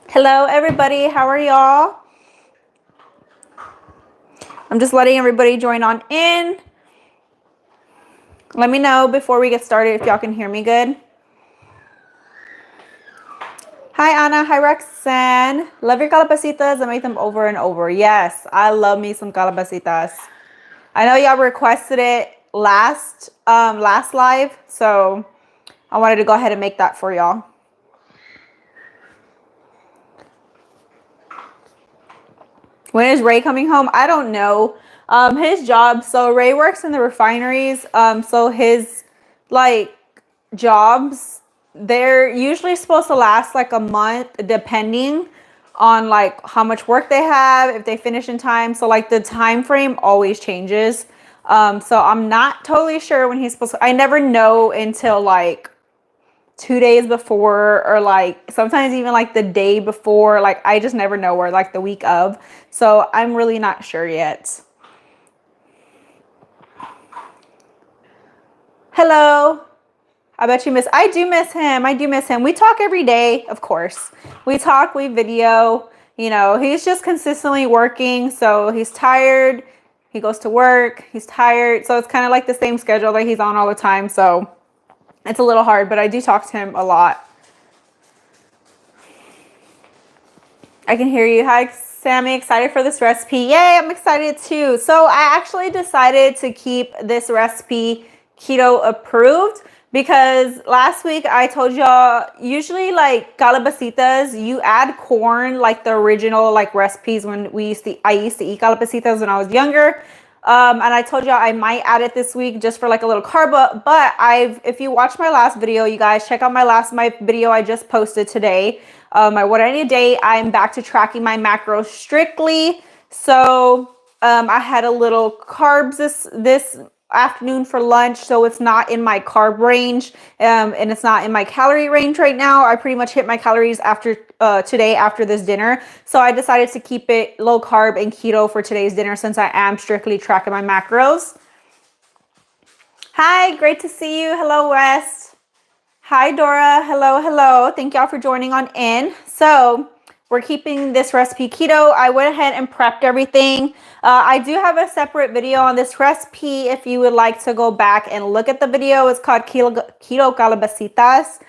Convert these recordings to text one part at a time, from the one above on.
Hello, everybody. How are y'all? I'm just letting everybody join on in. Let me know before we get started if y'all can hear me good. Hi, Anna. Hi, Roxanne. Love your calabacitas. I make them over and over. Yes, I love me some calabacitas. I know y'all requested it last live, so I wanted to go ahead and make that for y'all. When is Ray coming home? I don't know. His job, so Ray works in the refineries. So his jobs, they're usually supposed to last like a month, depending on like how much work they have, if they finish in time. So like the time frame always changes. So I'm not totally sure when he's supposed to. I never know until like 2 days before, or like sometimes even like the day before. Like I just never know, or like the week of. So I'm really not sure yet. Hello. I bet you miss. I do miss him. I do miss him. We talk every day, of course. We talk, we video. You know, he's just consistently working. So he's tired. He goes to work. He's tired. So it's kind of like the same schedule that he's on all the time. So it's a little hard, but I do talk to him a lot. I can hear you. Hi, Sammy. Excited for this recipe. Yay, I'm excited too. So I actually decided to keep this recipe keto approved because last week I told y'all, usually like calabacitas, you add corn, like the original like recipes when I used to eat calabacitas when I was younger. And I told y'all I might add it this week just for like a little carb up. But if you watched my last video, you guys check out my video I just posted today. My what I need a day. I'm back to tracking my macros strictly. So I had a little carbs this afternoon for lunch, so it's not in my carb range, and it's not in my calorie range right now. I pretty much hit my calories after today after this dinner, so I decided to keep it low carb and keto for today's dinner since I am strictly tracking my macros. Hi, great to see you. Hello, West. Hi, Dora. Hello, hello. Thank y'all for joining on in. So we're keeping this recipe keto. I went ahead and prepped everything. I do have a separate video on this recipe if you would like to go back and look at the video. It's called Keto Calabacitas.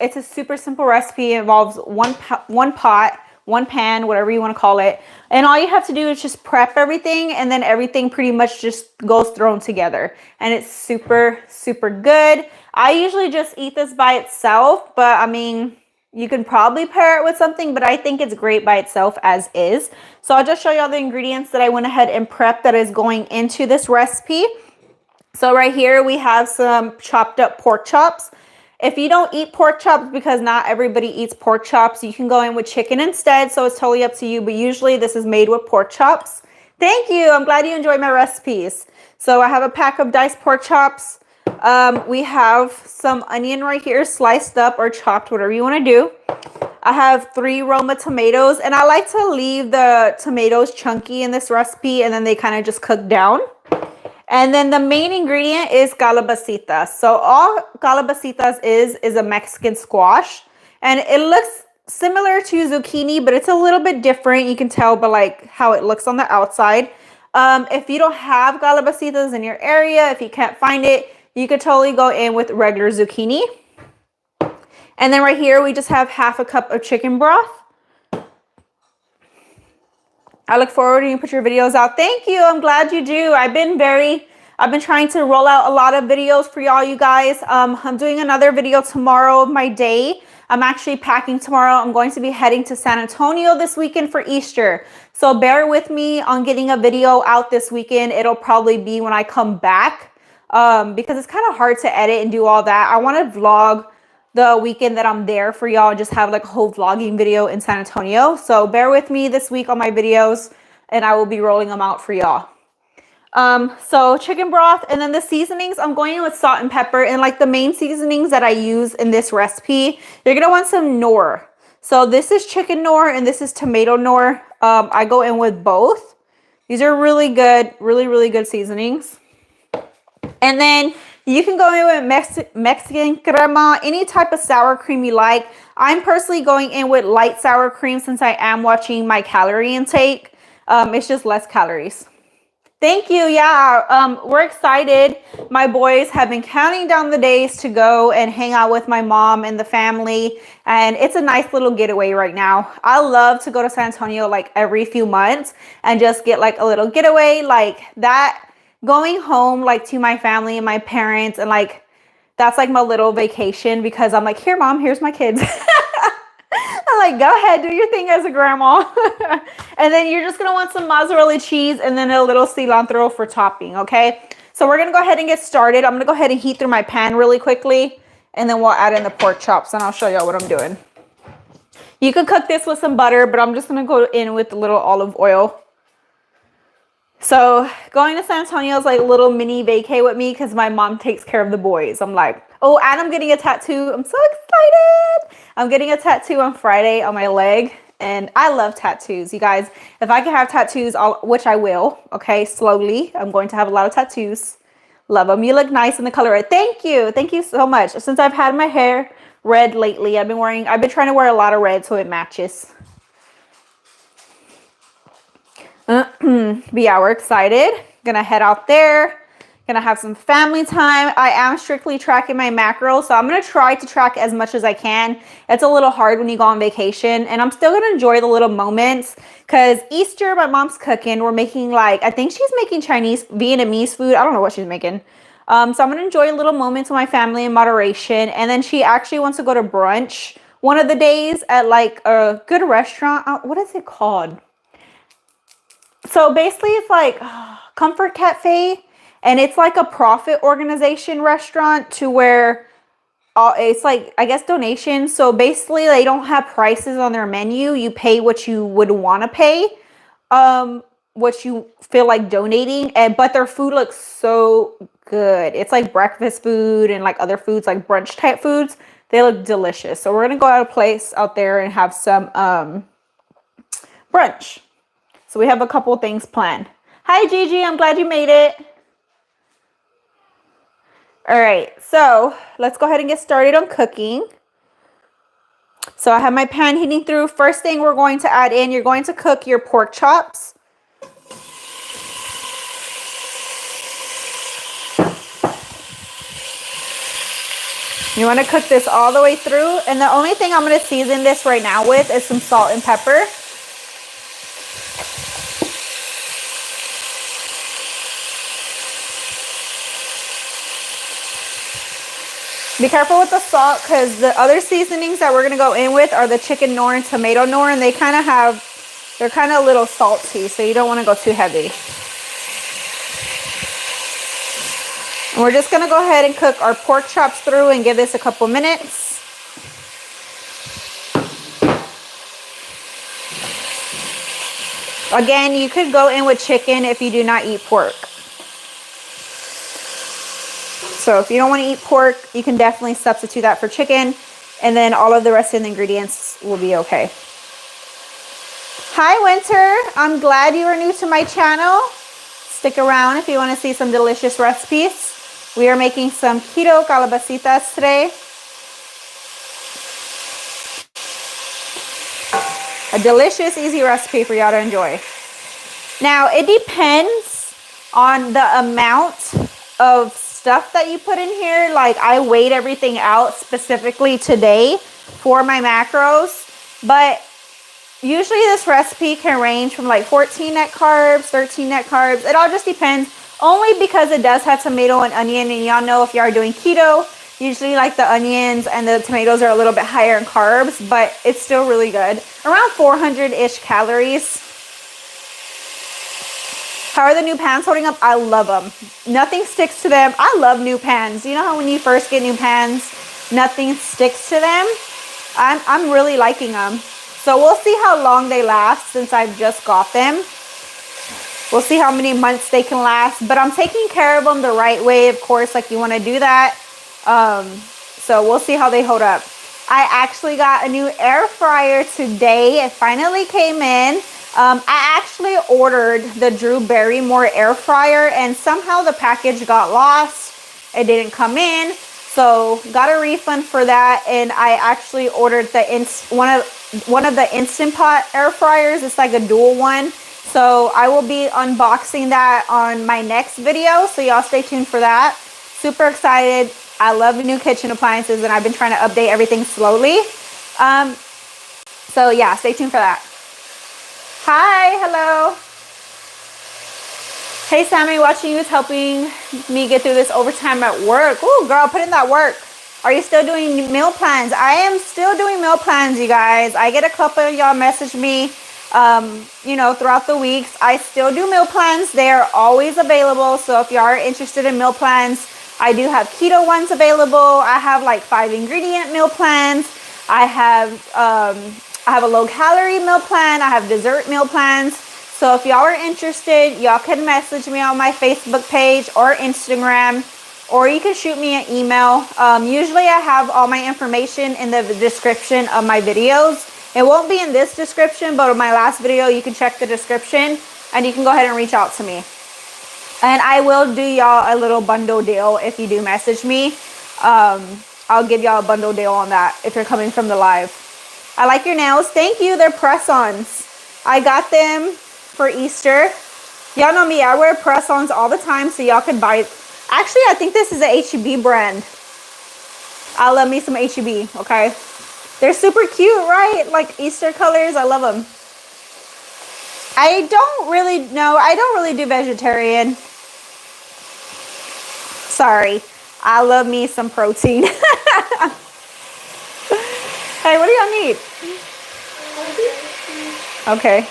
It's a super simple recipe. It involves one pot, one pan, whatever you want to call it. And all you have to do is just prep everything, and then everything pretty much just goes thrown together. And it's super, super good. I usually just eat this by itself, but I mean, you can probably pair it with something, but I think it's great by itself as is. So I'll just show you all the ingredients that I went ahead and prepped that is going into this recipe. So right here we have some chopped up pork chops. If you don't eat pork chops, because not everybody eats pork chops, you can go in with chicken instead. So it's totally up to you, but usually this is made with pork chops. Thank you. I'm glad you enjoyed my recipes. So I have a pack of diced pork chops. We have some onion right here, sliced up or chopped, whatever you want to do. I have 3 Roma tomatoes, and I like to leave the tomatoes chunky in this recipe, and then they kind of just cook down. And then the main ingredient is calabacitas. So all calabacitas is a Mexican squash, and it looks similar to zucchini, but it's a little bit different. You can tell by like how it looks on the outside. If you don't have calabacitas in your area, if you can't find it, you could totally go in with regular zucchini. And then right here, we just have half a cup of chicken broth. I look forward to you put your videos out. Thank you. I'm glad you do. I've been trying to roll out a lot of videos for y'all, you guys. I'm doing another video tomorrow of my day. I'm actually packing tomorrow. I'm going to be heading to San Antonio this weekend for Easter. So bear with me on getting a video out this weekend. It'll probably be when I come back. Because it's kind of hard to edit and do all that. I want to vlog the weekend that I'm there for y'all, just have like a whole vlogging video in San Antonio. So bear with me this week on my videos, and I will be rolling them out for y'all. So chicken broth, and then the seasonings, I'm going in with salt and pepper, and like the main seasonings that I use in this recipe, you're going to want some Knorr. So this is chicken Knorr and this is tomato Knorr. I go in with both. These are really good, really good seasonings. And then you can go in with Mexican crema, any type of sour cream you like. I'm personally going in with light sour cream since I am watching my calorie intake. It's just less calories. Thank you. Yeah, we're excited. My boys have been counting down the days to go and hang out with my mom and the family. And it's a nice little getaway right now. I love to go to San Antonio like every few months and just get like a little getaway like that. Going home like to my family and my parents, and like that's like my little vacation, because I'm like, here, mom, here's my kids. I'm like, go ahead, do your thing as a grandma. And then you're just gonna want some mozzarella cheese and then a little cilantro for topping, okay? So we're gonna go ahead and get started. I'm gonna go ahead and heat through my pan really quickly, and then we'll add in the pork chops and I'll show y'all what I'm doing. You could cook this with some butter, but I'm just gonna go in with a little olive oil. So going to San Antonio is like a little mini vacay with me because my mom takes care of the boys. I'm like, oh, and I'm getting a tattoo. I'm so excited. I'm getting a tattoo on Friday on my leg. And I love tattoos, you guys. If I can have tattoos, which I will, okay, slowly. I'm going to have a lot of tattoos. Love them. You look nice in the color red. Thank you. Thank you so much. Since I've had my hair red lately, I've been trying to wear a lot of red so it matches. But yeah, we're excited. Gonna head out there. Gonna have some family time. I am strictly tracking my macros, so I'm gonna try to track as much as I can. It's a little hard when you go on vacation, and I'm still gonna enjoy the little moments, because Easter, my mom's cooking. We're making like, I think she's making Chinese, Vietnamese food. I don't know what she's making. So I'm gonna enjoy little moments with my family in moderation. And then she actually wants to go to brunch one of the days at like a good restaurant. What is it called? So basically it's like Comfort Cafe, and it's like a profit organization restaurant to where it's like, I guess, donations. So basically they don't have prices on their menu. You pay what you would want to pay, what you feel like donating, but their food looks so good. It's like breakfast food and like other foods, like brunch type foods. They look delicious. So we're gonna go out a place out there and have some brunch. So we have a couple things planned. Hi, Gigi. I'm glad you made it. All right. So let's go ahead and get started on cooking. So I have my pan heating through. First thing we're going to add in, you're going to cook your pork chops. You want to cook this all the way through. And the only thing I'm going to season this right now with is some salt and pepper. Be careful with the salt, because the other seasonings that we're going to go in with are the chicken nor and tomato nor, and they're kind of a little salty, so you don't want to go too heavy. And we're just going to go ahead and cook our pork chops through and give this a couple minutes. Again, you could go in with chicken if you do not eat pork. So if you don't want to eat pork, you can definitely substitute that for chicken, and then all of the rest of the ingredients will be okay. Hi, Winter. I'm glad you are new to my channel. Stick around if you want to see some delicious recipes. We are making some keto calabacitas today. A delicious, easy recipe for y'all to enjoy. Now, it depends on the amount of stuff that you put in here. Like, I weighed everything out specifically today for my macros, but usually this recipe can range from like 14 net carbs, 13 net carbs. It all just depends, only because it does have tomato and onion, and y'all know if you are doing keto, usually like the onions and the tomatoes are a little bit higher in carbs, but it's still really good. Around 400-ish calories. How are the new pans holding up? I love them. Nothing sticks to them. I love new pans. You know how when you first get new pans, nothing sticks to them? I'm really liking them. So we'll see how long they last since I've just got them. We'll see how many months they can last. But I'm taking care of them the right way, of course, like you want to do that. So we'll see how they hold up. I actually got a new air fryer today. It finally came in. I actually ordered the Drew Barrymore air fryer, and somehow the package got lost. it didn't come in. So got a refund for that, and I actually ordered the one of the Instant Pot air fryers. It's like a dual one. So I will be unboxing that on my next video. So y'all stay tuned for that. Super excited. I love new kitchen appliances, and I've been trying to update everything slowly. So yeah, stay tuned for that. Hi, hello. Hey Sammy, watching you is helping me get through this overtime at work. Ooh, girl, put in that work. Are you still doing meal plans? I am still doing meal plans, you guys. I get a couple of y'all message me, you know, throughout the weeks. I still do meal plans. They are always available. So if you are interested in meal plans, I do have keto ones available. I have like 5 ingredient meal plans. I have a low calorie meal plan. I have dessert meal plans. So if y'all are interested, y'all can message me on my Facebook page or Instagram, or you can shoot me an email. Usually I have all my information in the description of my videos. It won't be in this description, but in my last video, you can check the description and you can go ahead and reach out to me. And I will do y'all a little bundle deal if you do message me. I'll give y'all a bundle deal on that if you're coming from the live. I like your nails. Thank you. They're press-ons. I got them for Easter. Y'all know me, I wear press-ons all the time, so y'all can buy. Actually, I think this is a H-E-B brand. I love me some H-E-B, okay? They're super cute, right? Like Easter colors, I love them. I don't really do vegetarian. Sorry, I love me some protein. Hey, what do y'all need? Okay.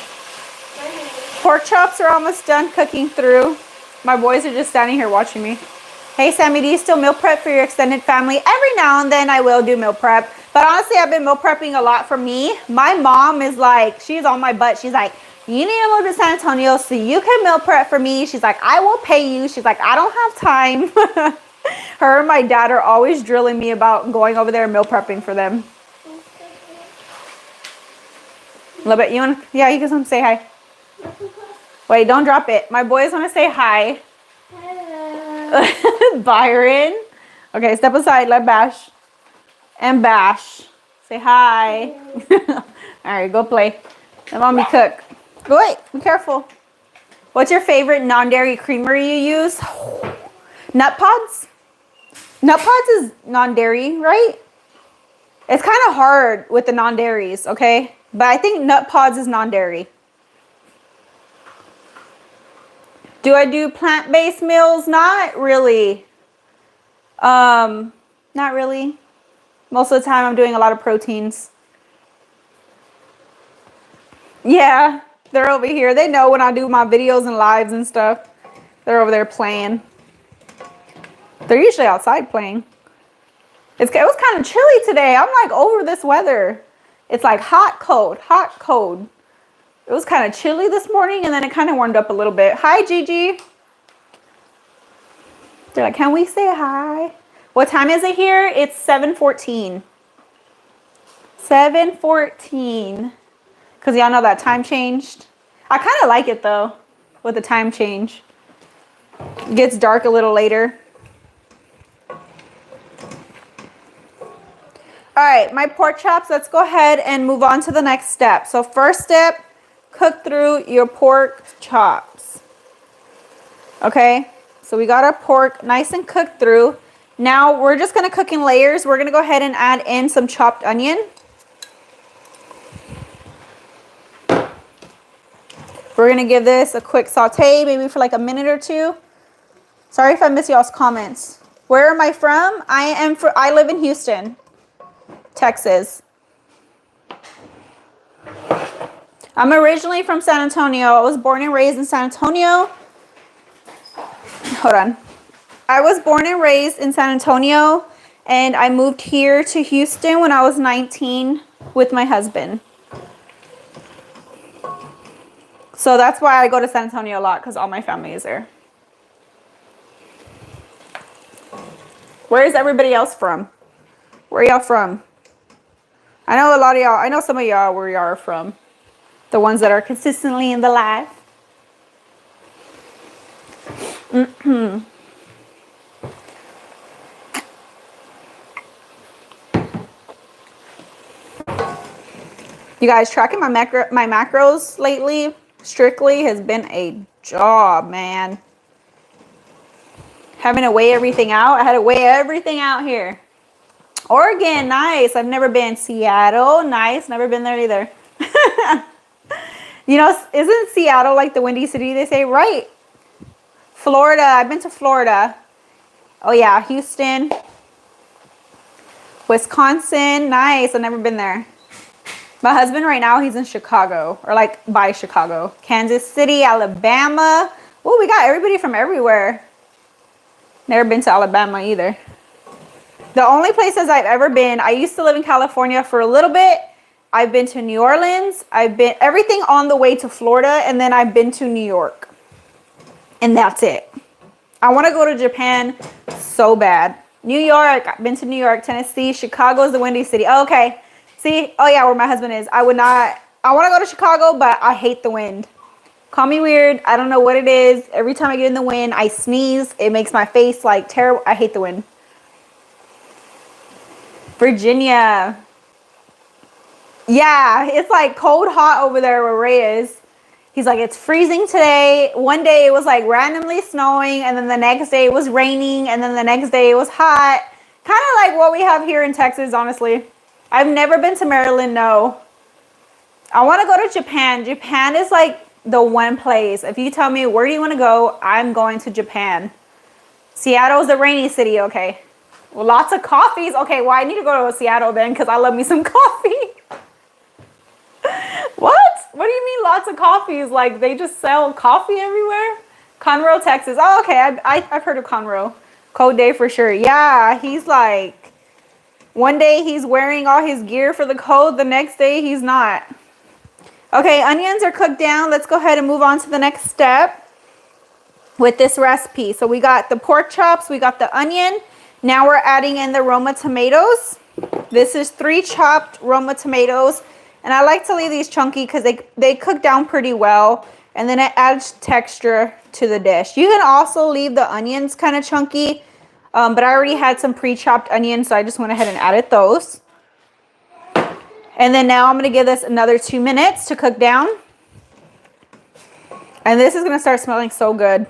Pork chops are almost done cooking through. My boys are just standing here watching me. Hey, Sammy, do you still meal prep for your extended family? Every now and then I will do meal prep. But honestly, I've been meal prepping a lot for me. My mom is like, she's on my butt. She's like, you need to move to San Antonio so you can meal prep for me. She's like, I will pay you. She's like, I don't have time. Her and my dad are always drilling me about going over there and meal prepping for them. A little bit. You want? Yeah, you guys want to say hi. Wait, don't drop it. My boys want to say hi. Hello. Byron. Okay, step aside. Let Bash. And Bash. Say hi. All right, go play. Let mommy cook. Go wait. Be careful. What's your favorite non-dairy creamery you use? Nut Pods? Nut Pods is non-dairy, right? It's kind of hard with the non-dairies, okay? But I think Nut Pods is non-dairy. Do I do plant-based meals? Not really. Not really. Most of the time I'm doing a lot of proteins. Yeah, they're over here. They know when I do my videos and lives and stuff. They're over there playing. They're usually outside playing. It was kind of chilly today. I'm like over this weather. It's like hot, cold, hot, cold. It was kind of chilly this morning, and then it kind of warmed up a little bit. Hi, Gigi. They're like, can we say hi? What time is it here? It's 7:14. 7:14. Because y'all know that time changed. I kind of like it, though, with the time change. It gets dark a little later. All right, my pork chops, let's go ahead and move on to the next step. So first step, cook through your pork chops. Okay, so we got our pork nice and cooked through. Now we're just gonna cook in layers. We're gonna go ahead and add in some chopped onion. We're gonna give this a quick saute, maybe for like a minute or two. Sorry if I miss y'all's comments. Where am I from? I live in Houston, Texas. I'm originally from San Antonio. I was born and raised in San Antonio. Hold on. I was born and raised in San Antonio, and I moved here to Houston when I was 19 with my husband. So that's why I go to San Antonio a lot, because all my family is there. Where is everybody else from? Where are y'all from? I know a lot of y'all, I know some of y'all where y'all are from. The ones that are consistently in the live. You guys, tracking my macros lately strictly has been a job, man. Having to weigh everything out. I had to weigh everything out here. Oregon, nice. I've never been. Seattle, nice. Never been there either. You know, isn't Seattle like the Windy City, they say? Right. Florida, I've been to Florida. Oh yeah, Houston. Wisconsin, nice. I've never been there. My husband right now, he's in Chicago, or like by Chicago. Kansas City, Alabama. Oh, we got everybody from everywhere. Never been to Alabama either. The only places I've ever been, I used to live in California for a little bit. I've been to New Orleans. I've been everything on the way to Florida, and then I've been to New York. And that's it. I want to go to Japan so bad. New York, I've been to New York, Tennessee. Chicago is the Windy City. Oh, okay. See? Oh yeah, where my husband is. I want to go to Chicago, but I hate the wind. Call me weird. I don't know what it is. Every time I get in the wind, I sneeze. It makes my face like terrible. I hate the wind. Virginia. Yeah, it's like cold hot over there where Ray is. He's like, it's freezing today. One day it was like randomly snowing, and then the next day it was raining, and then the next day it was hot. Kind of like what we have here in Texas, honestly. I've never been to Maryland, no. I want to go to Japan. Japan is like the one place. If you tell me where do you want to go, I'm going to Japan. Seattle's the rainy city, okay. Well, lots of coffees. Okay, well, I need to go to Seattle then because I love me some coffee. What? What do you mean lots of coffees? Like they just sell coffee everywhere? Conroe, Texas. Oh, okay. I've heard of Conroe. Cold day for sure. Yeah, he's like, one day he's wearing all his gear for the cold. The next day he's not. Okay, onions are cooked down. Let's go ahead and move on to the next step with this recipe. So we got the pork chops. We got the onion. Now we're adding in the Roma tomatoes. This is 3 chopped Roma tomatoes. And I like to leave these chunky because they cook down pretty well. And then it adds texture to the dish. You can also leave the onions kind of chunky. But I already had some pre-chopped onions, so I just went ahead and added those. And then now I'm going to give this another 2 minutes to cook down. And this is going to start smelling so good.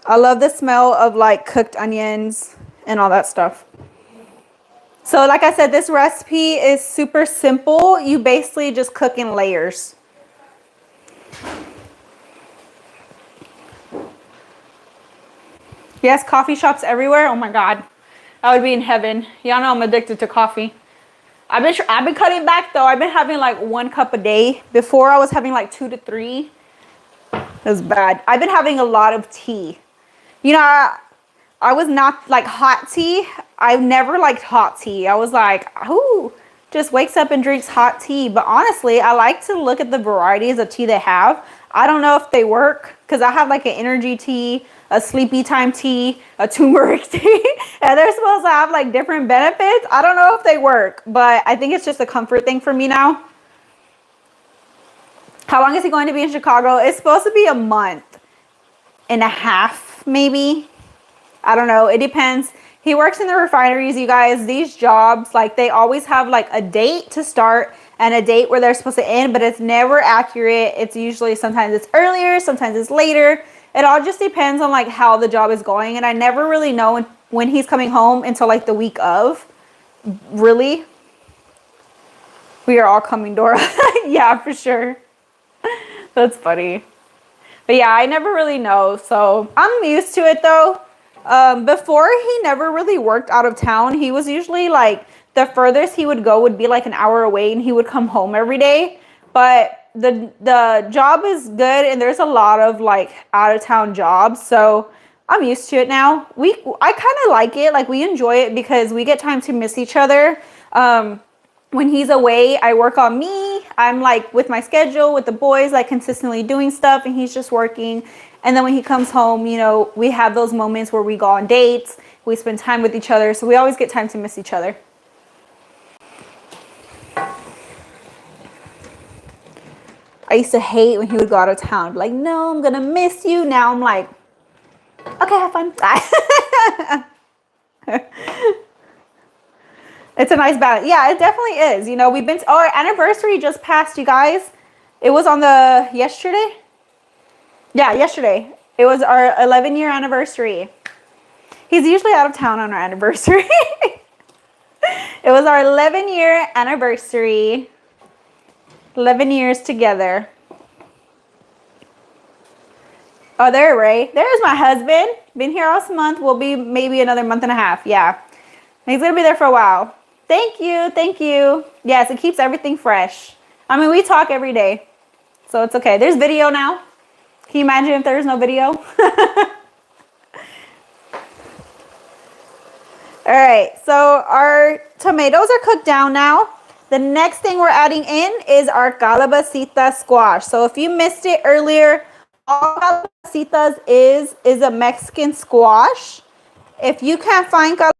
I love the smell of like cooked onions and all that stuff. So like I said, this recipe is super simple. You basically just cook in layers. Yes, coffee shops everywhere. Oh my God, I would be in heaven. Y'all know I'm addicted to coffee. I've been cutting back though. I've been having like 1 cup a day. Before I was having like 2 to 3. That's bad. I've been having a lot of tea. You know, I was not like hot tea. I've never liked hot tea. I was like, who just wakes up and drinks hot tea? But honestly, I like to look at the varieties of tea they have. I don't know if they work because I have like an energy tea, a sleepy time tea, a turmeric tea, and they're supposed to have like different benefits. I don't know if they work, but I think it's just a comfort thing for me now. How long is he going to be in Chicago? It's supposed to be a month and a half, maybe. I don't know. It depends. He works in the refineries, you guys. These jobs, like they always have like a date to start and a date where they're supposed to end, but it's never accurate. It's usually sometimes it's earlier, sometimes it's later. It all just depends on like how the job is going. And I never really know when he's coming home until like the week of. Really? We are all coming, Dora. Yeah, for sure. That's funny. But yeah, I never really know. So I'm used to it though. Before he never really worked out of town. He was usually like the furthest he would go would be like an hour away and he would come home every day. But the job is good and there's a lot of like out of town jobs. So I'm used to it now. I kind of like it. Like we enjoy it because we get time to miss each other. When he's away, I work on me. I'm like with my schedule with the boys, like consistently doing stuff and he's just working. And then when he comes home, you know, we have those moments where we go on dates, we spend time with each other. So we always get time to miss each other. I used to hate when he would go out of town. Like, no, I'm going to miss you. Now I'm like, okay, have fun. It's a nice balance. Yeah, it definitely is. You know, we've been, our anniversary just passed, you guys. It was on the, yesterday? Yeah, yesterday. It was our 11-year anniversary. He's usually out of town on our anniversary. It was our 11-year anniversary. 11 years together. Oh, there, Ray. There's my husband. Been here all month. Will be maybe another month and a half. Yeah. He's going to be there for a while. Thank you. Thank you. Yes, it keeps everything fresh. I mean, we talk every day, so it's okay. There's video now. Can you imagine if there's no video? All right, so our tomatoes are cooked down now. The next thing we're adding in is our Calabacita squash. So if you missed it earlier, all Calabacitas is a Mexican squash. If you can't find Calabacita,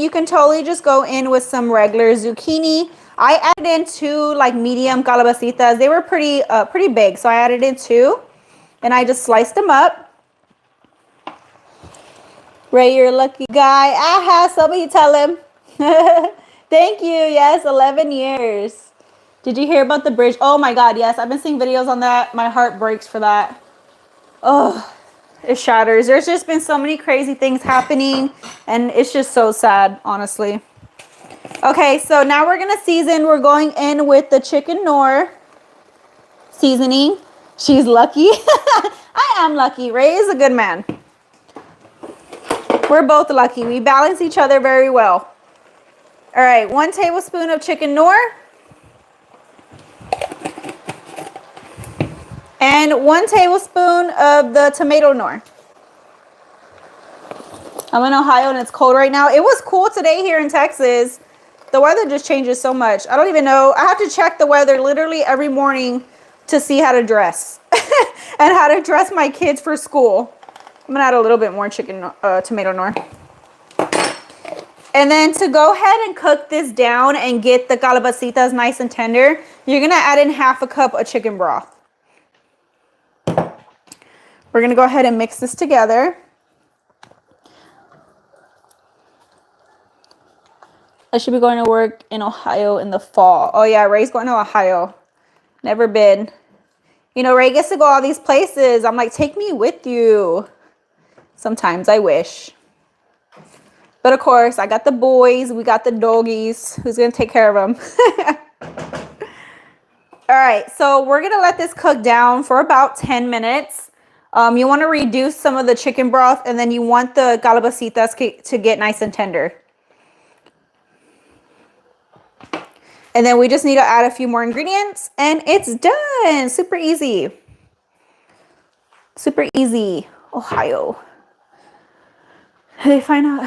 you can totally just go in with some regular zucchini. I added in 2 like medium Calabacitas. They were pretty big, so I added in 2, and I just sliced them up. Ray, you're a lucky guy. Aha, somebody tell him. Thank you. Yes, 11 years. Did you hear about the bridge? Oh my God, yes. I've been seeing videos on that. My heart breaks for that. Oh, it shatters. There's just been so many crazy things happening, and it's just so sad, honestly. Okay, so now we're going to season. We're going in with the chicken Knorr seasoning. She's lucky. I am lucky. Ray is a good man. We're both lucky. We balance each other very well. All right, 1 tablespoon of chicken Knorr. And 1 tablespoon of the tomato Knorr. I'm in Ohio and it's cold right now. It was cool today here in Texas. The weather just changes so much. I don't even know. I have to check the weather literally every morning to see how to dress. And how to dress my kids for school. I'm going to add a little bit more tomato Knorr. And then to go ahead and cook this down and get the calabacitas nice and tender, you're going to add in 1/2 cup of chicken broth. We're going to go ahead and mix this together. I should be going to work in Ohio in the fall. Oh yeah, Ray's going to Ohio. Never been. You know, Ray gets to go all these places. I'm like, take me with you. Sometimes I wish. But of course, I got the boys. We got the doggies. Who's going to take care of them? All right, so we're going to let this cook down for about 10 minutes. You want to reduce some of the chicken broth, and then you want the calabacitas to get nice and tender. And then we just need to add a few more ingredients, and it's done. Super easy. Super easy. Ohio. They find out.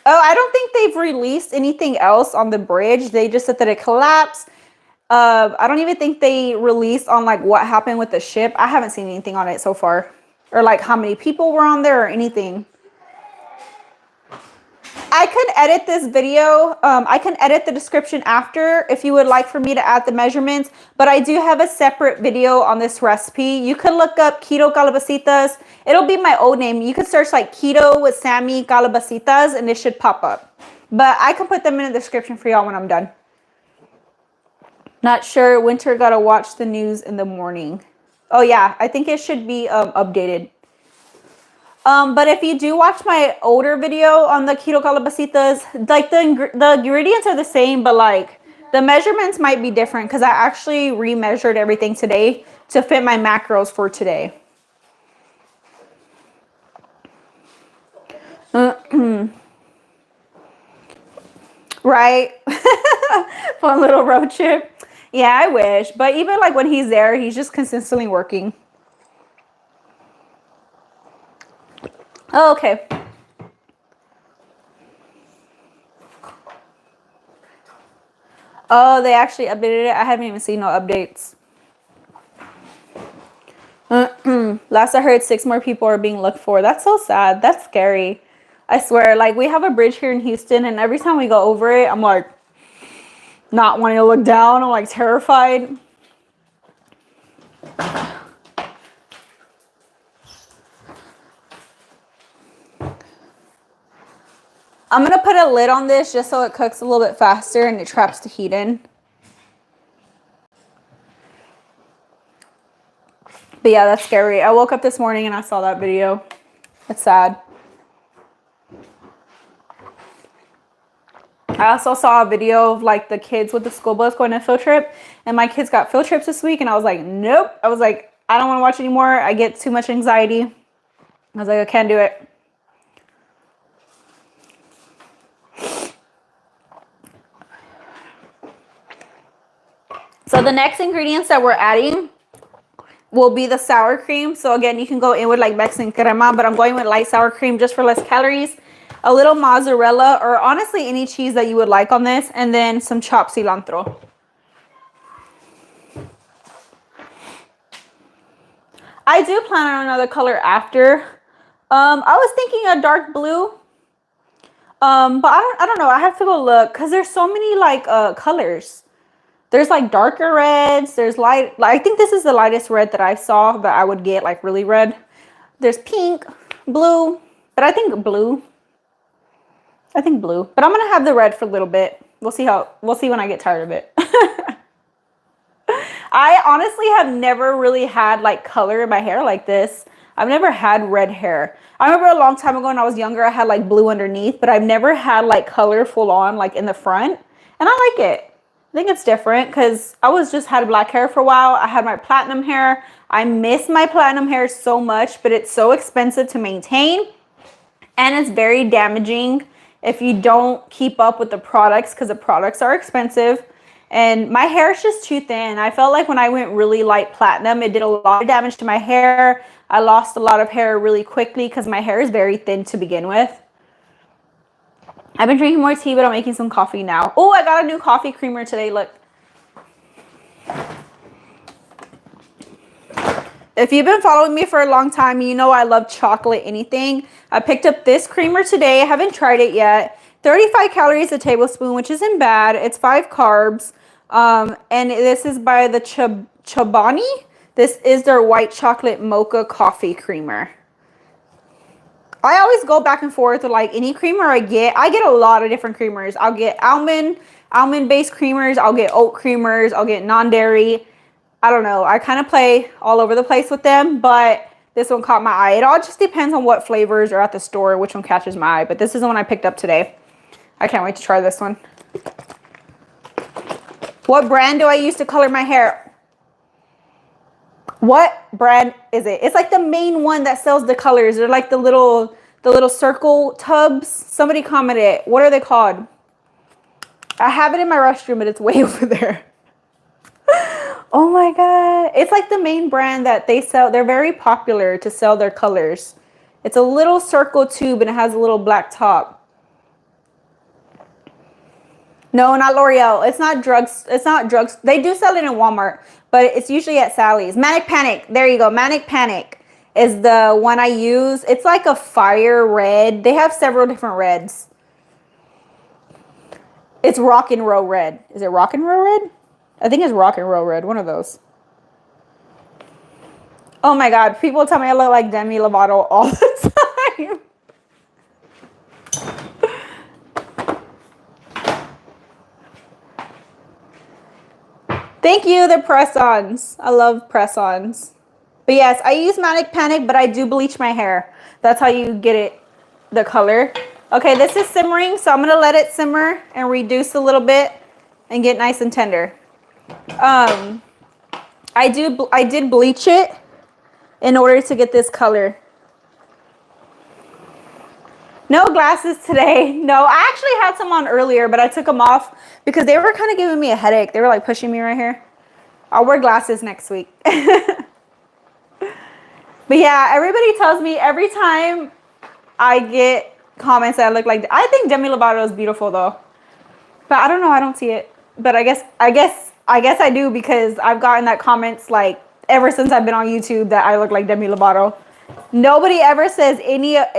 Oh, I don't think they've released anything else on the bridge. They just said that it collapsed. I don't even think they released on like what happened with the ship. I haven't seen anything on it so far, or like how many people were on there or anything. I could edit this video. I can edit the description after if you would like for me to add the measurements, but I do have a separate video on this recipe. You could look up Keto Calabacitas. It'll be my old name. You could search like Keto with Sammy Calabacitas and it should pop up. But I can put them in the description for y'all when I'm done. Not sure. Winter got to watch the news in the morning. Oh yeah, I think it should be updated. But if you do watch my older video on the Keto Calabacitas, like the ingredients are the same, but like the measurements might be different because I actually remeasured everything today to fit my macros for today. Right? Fun little road trip. Yeah, I wish. But even like when he's there, he's just consistently working. Oh, okay. Oh, they actually updated it. I haven't even seen no updates. Last I heard, 6 more people are being looked for. That's so sad. That's scary. I swear, like we have a bridge here in Houston, and every time we go over it, I'm like not wanting to look down. I'm like terrified. I'm going to put a lid on this just so it cooks a little bit faster and it traps the heat in. But yeah, that's scary. I woke up this morning and I saw that video. It's sad. I also saw a video of like the kids with the school bus going on a field trip, and my kids got field trips this week, and I was like, nope. I was like, I don't want to watch anymore. I get too much anxiety. I was like, I can't do it. So the next ingredients that we're adding will be the sour cream. So again, you can go in with like Mexican crema, but I'm going with light sour cream just for less calories. A little mozzarella, or honestly any cheese that you would like on this, and then some chopped cilantro. I do plan on another color after. I was thinking a dark blue. But I don't know. I have to go look because there's so many like colors. There's like darker reds. There's light. I think this is the lightest red that I saw that I would get, like really red. There's pink, blue, but I think blue. But I'm gonna have the red for a little bit. We'll see when I get tired of it. I honestly have never really had like color in my hair like this. I've never had red hair. I remember a long time ago when I was younger, I had like blue underneath, but I've never had like color full on like in the front. And I like it. I think it's different because I had black hair for a while. I had my platinum hair. I miss my platinum hair so much, but it's so expensive to maintain. And it's very damaging if you don't keep up with the products, because the products are expensive. And my hair is just too thin. I felt like when I went really light platinum, it did a lot of damage to my hair. I lost a lot of hair really quickly because my hair is very thin to begin with. I've been drinking more tea, but I'm making some coffee now. Oh, I got a new coffee creamer today. Look. If you've been following me for a long time, you know I love chocolate anything. I picked up this creamer today. I haven't tried it yet. 35 calories a tablespoon, which isn't bad. It's 5 carbs. And this is by the Chobani. This is their white chocolate mocha coffee creamer. I always go back and forth with like any creamer I get. I get a lot of different creamers. I'll get almond-based creamers. I'll get oat creamers. I'll get non-dairy. I don't know. I kind of play all over the place with them, but this one caught my eye. It all just depends on what flavors are at the store, which one catches my eye. But this is the one I picked up today. I can't wait to try this one. What brand do I use to color my hair? What brand is it? It's like the main one that sells the colors. They're like the little circle tubs. Somebody commented. What are they called? I have it in my restroom, but it's way over there. Oh my God. It's like the main brand that they sell. They're very popular to sell their colors. It's a little circle tube and it has a little black top. No, not L'Oreal. It's not drugs. It's not drugs. They do sell it in Walmart, but it's usually at Sally's. Manic Panic. There you go. Manic Panic is the one I use. It's like a fire red. They have several different reds. It's Rock and Roll Red. Is it Rock and Roll Red? I think it's Rock and Roll Red. One of those. Oh my God. People tell me I look like Demi Lovato all the time. Thank you, the press-ons. I love press-ons. But yes, I use Manic Panic, but I do bleach my hair. That's how you get it, the color. Okay, this is simmering, so I'm going to let it simmer and reduce a little bit and get nice and tender. I did bleach it in order to get this color. No glasses today. No, I actually had some on earlier, but I took them off because they were kind of giving me a headache. They were like pushing me right here. I'll wear glasses next week. But yeah, everybody tells me every time I get comments that I look like, I think Demi Lovato is beautiful though. But I don't know, I don't see it. But I guess I do, because I've gotten that comments like ever since I've been on YouTube that I look like Demi Lovato. Nobody ever says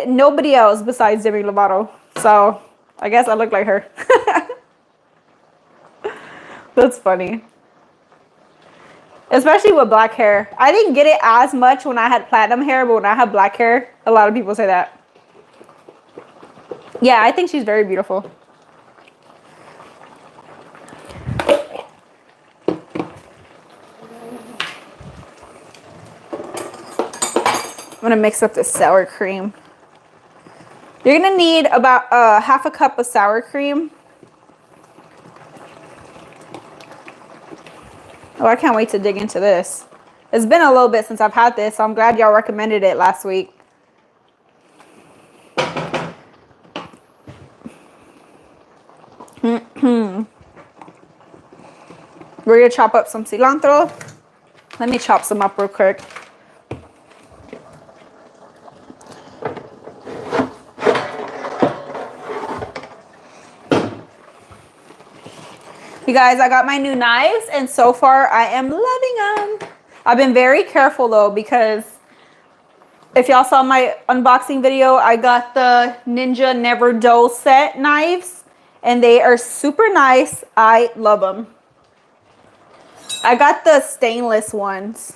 nobody else besides Demi Lovato. So I guess I look like her. That's funny. Especially with black hair. I didn't get it as much when I had platinum hair, but when I have black hair, a lot of people say that. Yeah, I think she's very beautiful. I'm gonna mix up this sour cream. You're gonna need about half a cup of sour cream. Oh, I can't wait to dig into this. It's been a little bit since I've had this, so I'm glad y'all recommended it last week. We're gonna chop up some cilantro. Let me chop some up real quick. You guys, I got my new knives, and so far I am loving them. I've been very careful though, because if y'all saw my unboxing video, I got the Ninja Never Dull set knives, and they are super nice. I love them. I got the stainless ones.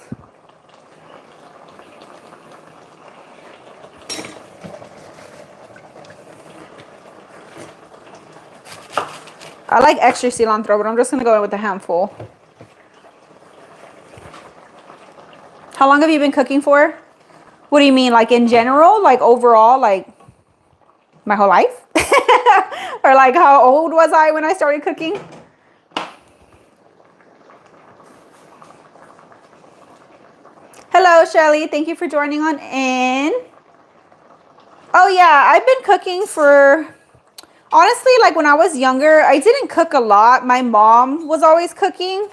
I like extra cilantro, but I'm just gonna go in with a handful. How long have you been cooking for? What do you mean, like in general, like overall, like my whole life? Or like how old was I when I started cooking? Hello, Shelly. Thank you for joining on in. Oh yeah, I've been cooking for, honestly, like when I was younger, I didn't cook a lot. My mom was always cooking,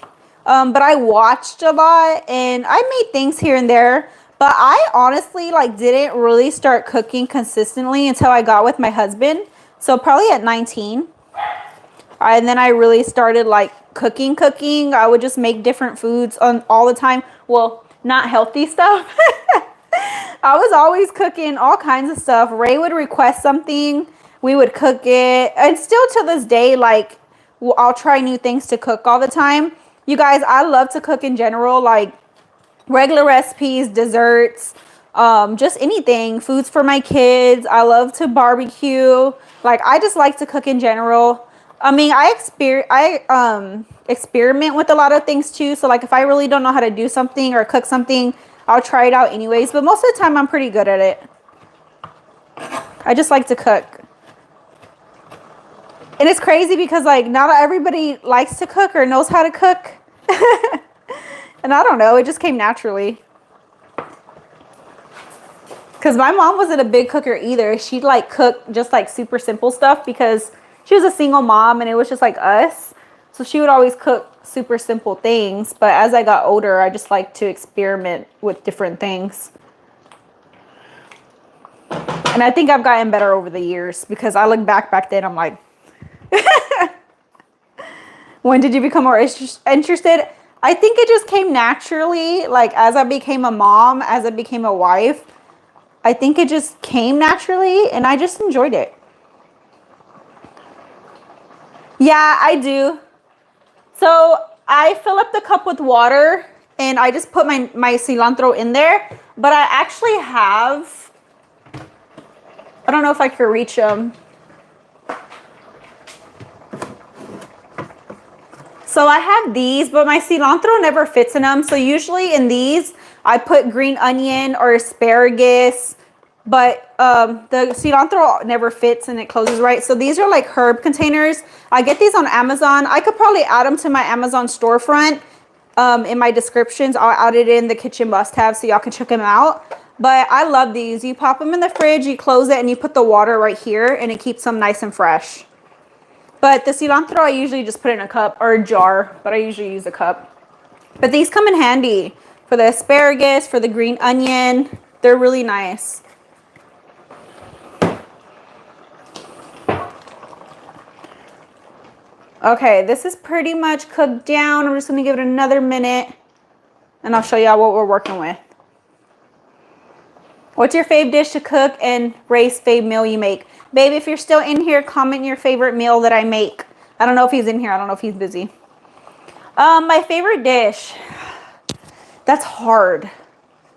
but I watched a lot and I made things here and there. But I honestly like didn't really start cooking consistently until I got with my husband. So probably at 19. And then I really started like cooking. I would just make different foods on all the time. Well, not healthy stuff. I was always cooking all kinds of stuff. Ray would request something, we would cook it. And still to this day, like I'll try new things to cook all the time. You guys, I love to cook in general, like regular recipes, desserts, just anything, foods for my kids. I love to barbecue. Like I just like to cook in general. I mean, I experiment with a lot of things too. So like if I really don't know how to do something or cook something, I'll try it out anyways. But most of the time I'm pretty good at it. I just like to cook. And it's crazy because like not everybody likes to cook or knows how to cook. And I don't know, it just came naturally. Because my mom wasn't a big cooker either. She'd like cook just like super simple stuff because she was a single mom and it was just like us. So she would always cook super simple things. But as I got older, I just like to experiment with different things. And I think I've gotten better over the years because I look back then, I'm like, when did you become more interested? I think it just came naturally. Like as I became a mom, as I became a wife, I think it just came naturally and I just enjoyed it. Yeah, I do. So I fill up the cup with water and I just put my cilantro in there. But I actually have, I don't know if I can reach them. So I have these, but my cilantro never fits in them. So usually in these, I put green onion or asparagus, but the cilantro never fits and it closes right. So these are like herb containers. I get these on Amazon. I could probably add them to my Amazon storefront. In my descriptions, I'll add it in the kitchen must-have so y'all can check them out. But I love these. You pop them in the fridge, you close it, and you put the water right here, and it keeps them nice and fresh. But the cilantro, I usually just put in a cup or a jar, but I usually use a cup. But these come in handy for the asparagus, for the green onion. They're really nice. Okay, this is pretty much cooked down. I'm just going to give it another minute, and I'll show y'all what we're working with. What's your fave dish to cook and Ray's fave meal you make? Babe, if you're still in here, comment your favorite meal that I make. I don't know if he's in here. I don't know if he's busy. My favorite dish. That's hard.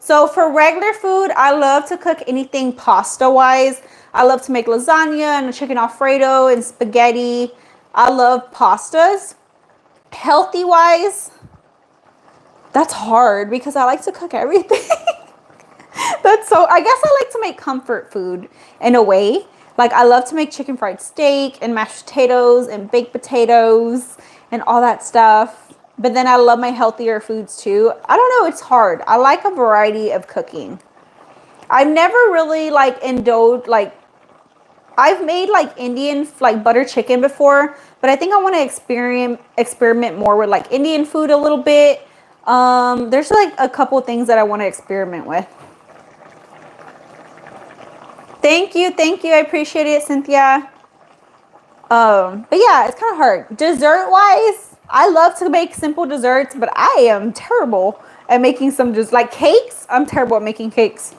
So for regular food, I love to cook anything pasta wise. I love to make lasagna and chicken Alfredo and spaghetti. I love pastas. Healthy wise, that's hard because I like to cook everything. I guess I like to make comfort food in a way. Like I love to make chicken fried steak and mashed potatoes and baked potatoes and all that stuff. But then I love my healthier foods too. I don't know, it's hard. I like a variety of cooking. I've never really like indulged, like I've made like Indian like butter chicken before, but I think I want to experiment more with like Indian food a little bit. There's like a couple things that I want to experiment with. Thank you. I appreciate it, Cynthia. But yeah, it's kind of hard. Dessert wise, I love to make simple desserts, but I am terrible at making some just like cakes. I'm terrible at making cakes.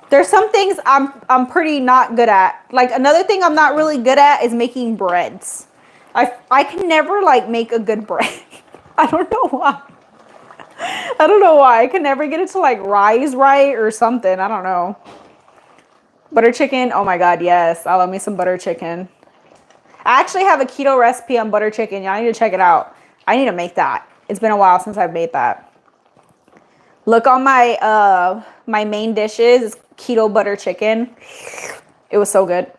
There's some things I'm pretty not good at. Like another thing I'm not really good at is making breads. I can never like make a good bread. I don't know why. I can never get it to like rise right or something. I don't know. Butter chicken. Oh my God, yes. I love me some butter chicken. I actually have a keto recipe on butter chicken. Y'all need to check it out. I need to make that. It's been a while since I've made that. Look on my my main dishes, keto butter chicken. It was so good.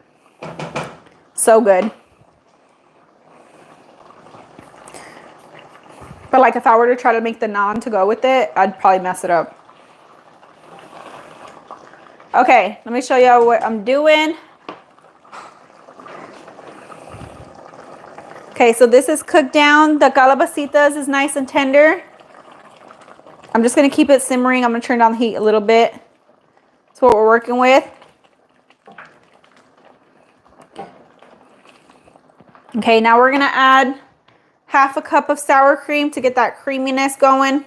So good. But like if I were to try to make the naan to go with it, I'd probably mess it up. Okay, let me show you what I'm doing. Okay, so this is cooked down. The calabacitas is nice and tender. I'm just going to keep it simmering. I'm going to turn down the heat a little bit. That's what we're working with. Okay, now we're going to add half a cup of sour cream to get that creaminess going.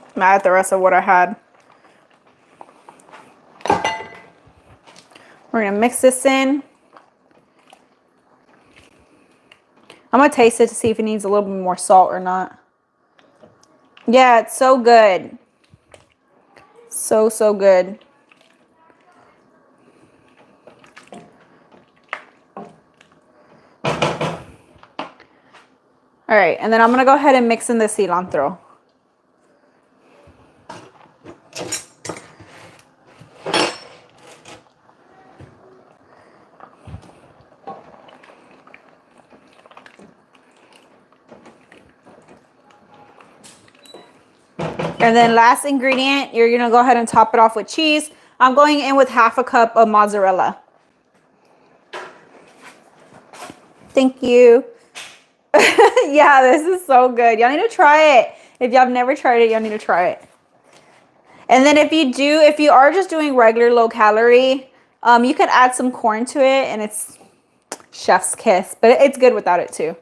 I'm gonna add the rest of what I had. We're gonna mix this in. I'm gonna taste it to see if it needs a little bit more salt or not. Yeah, it's so good. So good. All right, and then I'm gonna go ahead and mix in the cilantro. And then last ingredient, you're gonna go ahead and top it off with cheese. I'm going in with half a cup of mozzarella. Thank you. Yeah, this is so good. Y'all need to try it. If y'all have never tried it, y'all need to try it. And then if you are just doing regular low calorie, you can add some corn to it and it's chef's kiss, but it's good without it too.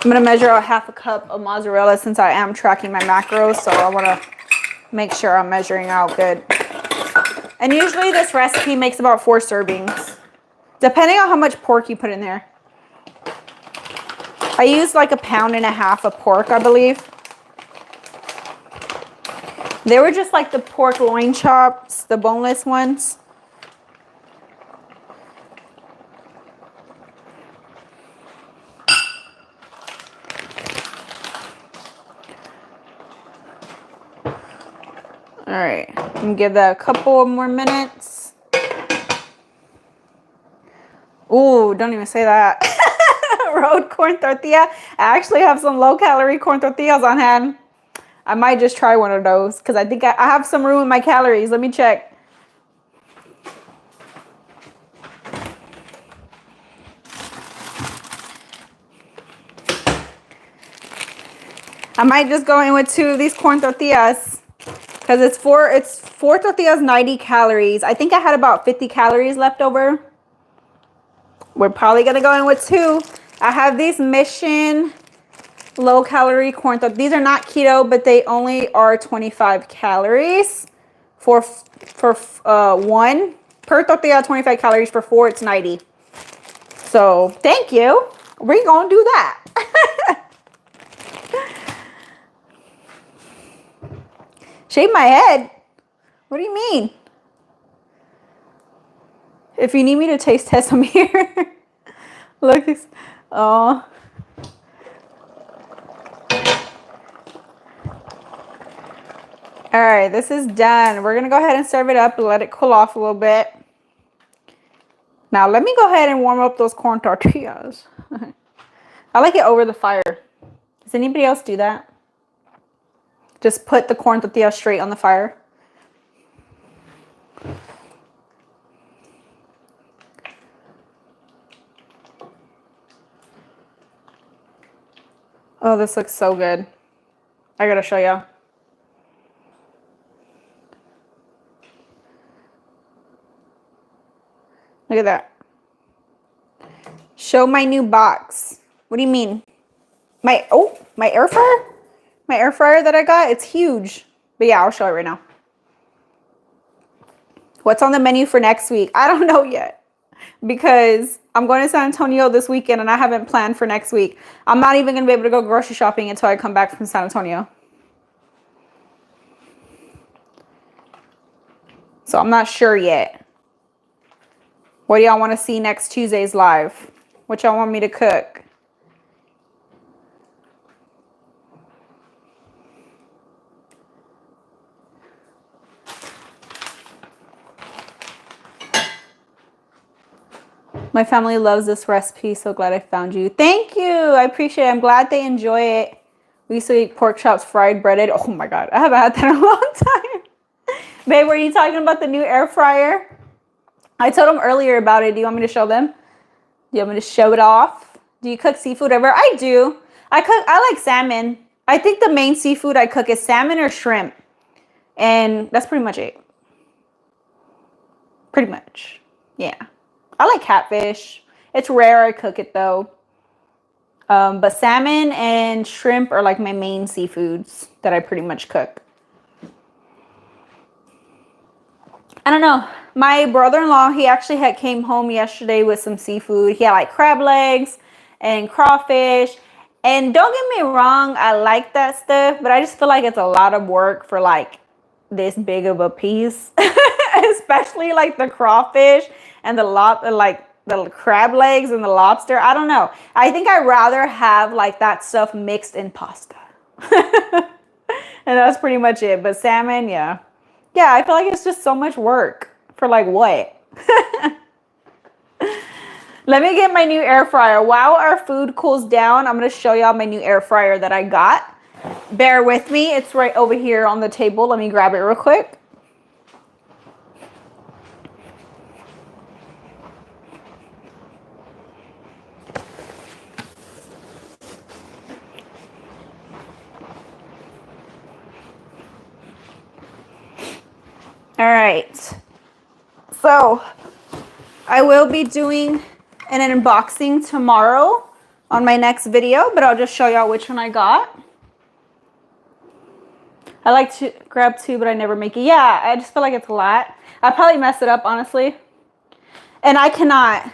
I'm going to measure out half a cup of mozzarella since I am tracking my macros, so I want to make sure I'm measuring out good. And usually this recipe makes about 4 servings, depending on how much pork you put in there. I use like 1.5 pounds of pork, I believe. They were just like the pork loin chops, the boneless ones. All right, I'm gonna give that a couple more minutes. Ooh, don't even say that. Road corn tortilla. I actually have some low calorie corn tortillas on hand. I might just try one of those because I think I have some room in my calories. Let me check. I might just go in with 2 of these corn tortillas because it's four tortillas, 90 calories. I think I had about 50 calories left over. We're probably going to go in with 2. I have these Mission low calorie corn tortillas. These are not keto, but they only are 25 calories for one. Per tortilla, 25 calories. For four, it's 90. So thank you. We're gonna do that. Shave my head? What do you mean? If you need me to taste test, I'm here. Look, oh. All right, this is done. We're gonna go ahead and serve it up and let it cool off a little bit. Now let me go ahead and warm up those corn tortillas. I like it over the fire. Does anybody else do that? Just put the corn tortilla straight on the fire. Oh, this looks so good. I gotta show y'all. Look at that. Show my new box. What do you mean? My air fryer? My air fryer that I got, it's huge. But yeah, I'll show it right now. What's on the menu for next week? I don't know yet. Because I'm going to San Antonio this weekend and I haven't planned for next week. I'm not even going to be able to go grocery shopping until I come back from San Antonio. So I'm not sure yet. What do y'all want to see next Tuesday's live? What y'all want me to cook? My family loves this recipe. So glad I found you. Thank you. I appreciate it. I'm glad they enjoy it. We used to eat pork chops, fried, breaded. Oh my God. I haven't had that in a long time. Babe, were you talking about the new air fryer? I told them earlier about it. Do you want me to show them? Do you want me to show it off? Do you cook seafood ever? I do. I like salmon. I think the main seafood I cook is salmon or shrimp. And that's pretty much it. Pretty much. Yeah. I like catfish. It's rare I cook it though. But salmon and shrimp are like my main seafoods that I pretty much cook. I don't know. My brother-in-law, he actually came home yesterday with some seafood. He had like crab legs and crawfish. And don't get me wrong, I like that stuff, but I just feel like it's a lot of work for like this big of a piece. Especially like the crawfish and the crab legs and the lobster. I don't know. I think I'd rather have like that stuff mixed in pasta. And that's pretty much it. But salmon, yeah. Yeah, I feel like it's just so much work for like what? Let me get my new air fryer. While our food cools down, I'm going to show y'all my new air fryer that I got. Bear with me. It's right over here on the table. Let me grab it real quick. All right, so I will be doing an unboxing tomorrow on my next video, but I'll just show y'all which one I got. I like to grab two, but I never make it. Yeah, I just feel like it's a lot. I probably mess it up, honestly. And I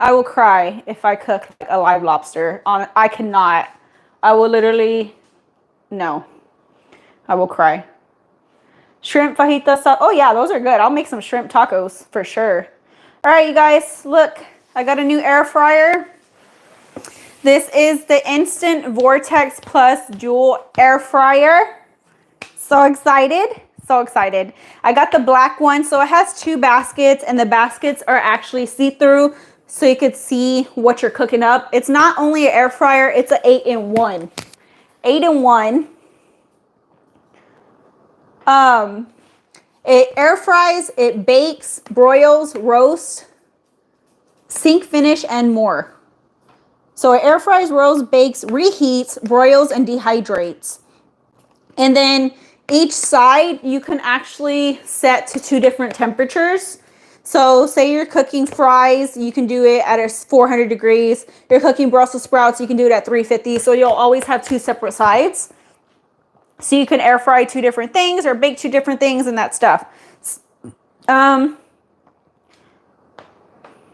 will cry if I cook like a live lobster. I cannot. I will literally, no. I will cry. Shrimp fajitas. Oh yeah, those are good. I'll make some shrimp tacos for sure. All right, you guys, look, I got a new air fryer. This is the Instant Vortex Plus Dual Air Fryer. So excited, so excited. I got the black one, so it has two baskets, and the baskets are actually see-through, so you could see what you're cooking up. It's not only an air fryer, it's an 8-in-1. 8-in-1. It air fries, it bakes, broils, roasts, sink finish, and more. So it air fries, roasts, bakes, reheats, broils, and dehydrates. And then each side you can actually set to 2 different temperatures. So say you're cooking fries, you can do it at a 400 degrees. You're cooking Brussels sprouts, you can do it at 350. So you'll always have two separate sides. So you can air fry two different things or bake two different things and that stuff.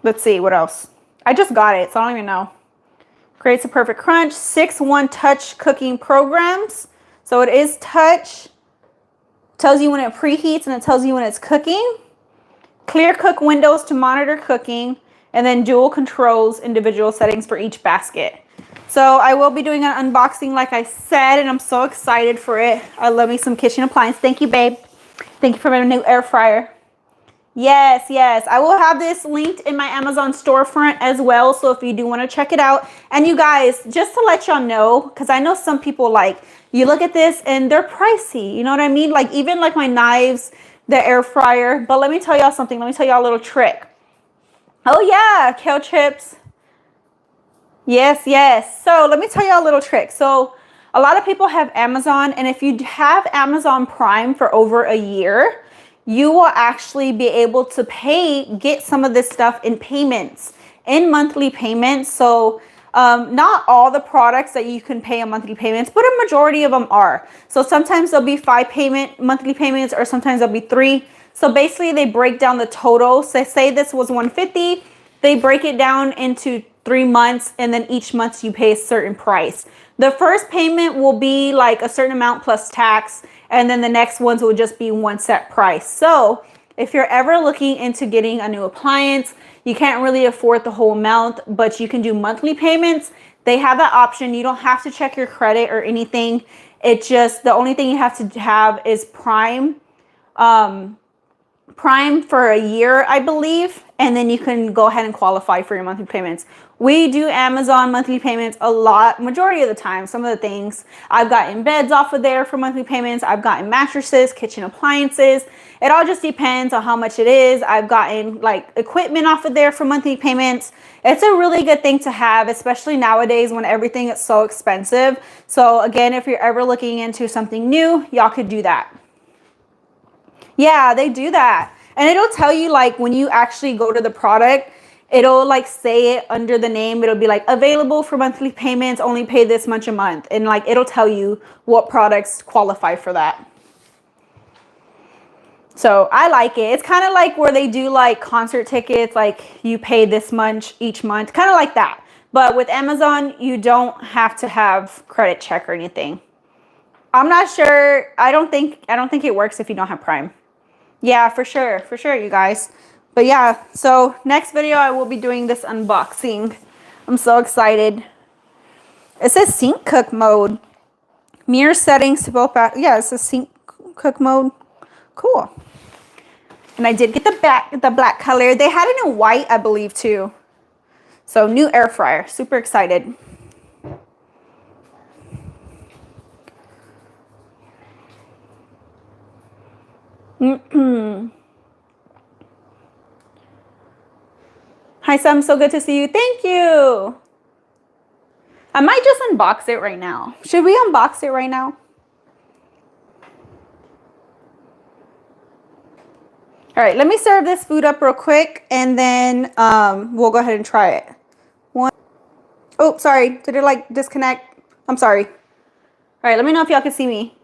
Let's see, what else? I just got it, so I don't even know. Creates a perfect crunch. 6 one-touch cooking programs. So it is touch. Tells you when it preheats and it tells you when it's cooking. Clear cook windows to monitor cooking. And then dual controls, individual settings for each basket. So I will be doing an unboxing like I said, and I'm so excited for it. I love me some kitchen appliance. Thank you, babe. Thank you for my new air fryer. Yes, yes. I will have this linked in my Amazon storefront as well. So if you do want to check it out. And you guys, just to let y'all know, because I know some people like, you look at this and they're pricey. You know what I mean? Like even like my knives, the air fryer. But let me tell y'all something. Let me tell y'all a little trick. Oh yeah, kale chips. Yes, yes. So let me tell y'all a little trick. So a lot of people have Amazon. And if you have Amazon Prime for over a year, you will actually be able to get some of this stuff in payments, in monthly payments. So not all the products that you can pay in monthly payments, but a majority of them are. So sometimes there'll be 5 monthly payments, or sometimes there'll be 3. So basically they break down the total. So say this was $150, they break it down into 3 months, and then each month you pay a certain price. The first payment will be like a certain amount plus tax, and then the next ones will just be one set price. So if you're ever looking into getting a new appliance, you can't really afford the whole amount, but you can do monthly payments. They have that option. You don't have to check your credit or anything. It just, the only thing you have to have is Prime. Prime for a year, I believe, and then you can go ahead and qualify for your monthly payments. We do Amazon monthly payments a lot, majority of the time. Some of the things I've gotten beds off of there for monthly payments. I've gotten mattresses, kitchen appliances. It all just depends on how much it is. I've gotten like equipment off of there for monthly payments. It's a really good thing to have, especially nowadays when everything is so expensive. So again, if you're ever looking into something new, y'all could do that. Yeah, they do that. And it'll tell you like when you actually go to the product, it'll like say it under the name. It'll be like available for monthly payments, only pay this much a month. And like it'll tell you what products qualify for that. So I like it. It's kind of like where they do like concert tickets, like you pay this much each month, kind of like that. But with Amazon, you don't have to have credit check or anything. I'm not sure. I don't think it works if you don't have Prime. Yeah, for sure, you guys. But yeah, so next video I will be doing this unboxing. I'm so excited. It says sync cook mode. Mirror settings to both back. Yeah, it says sync cook mode. Cool. And I did get the black color. They had it in white, I believe, too. So new air fryer. Super excited. Hi, Sam. So good to see you. Thank you. I might just unbox it right now. Should we unbox it right now? All right, let me serve this food up real quick, and then we'll go ahead and try it. Oh, sorry. Did it like disconnect? I'm sorry. All right, let me know if y'all can see me.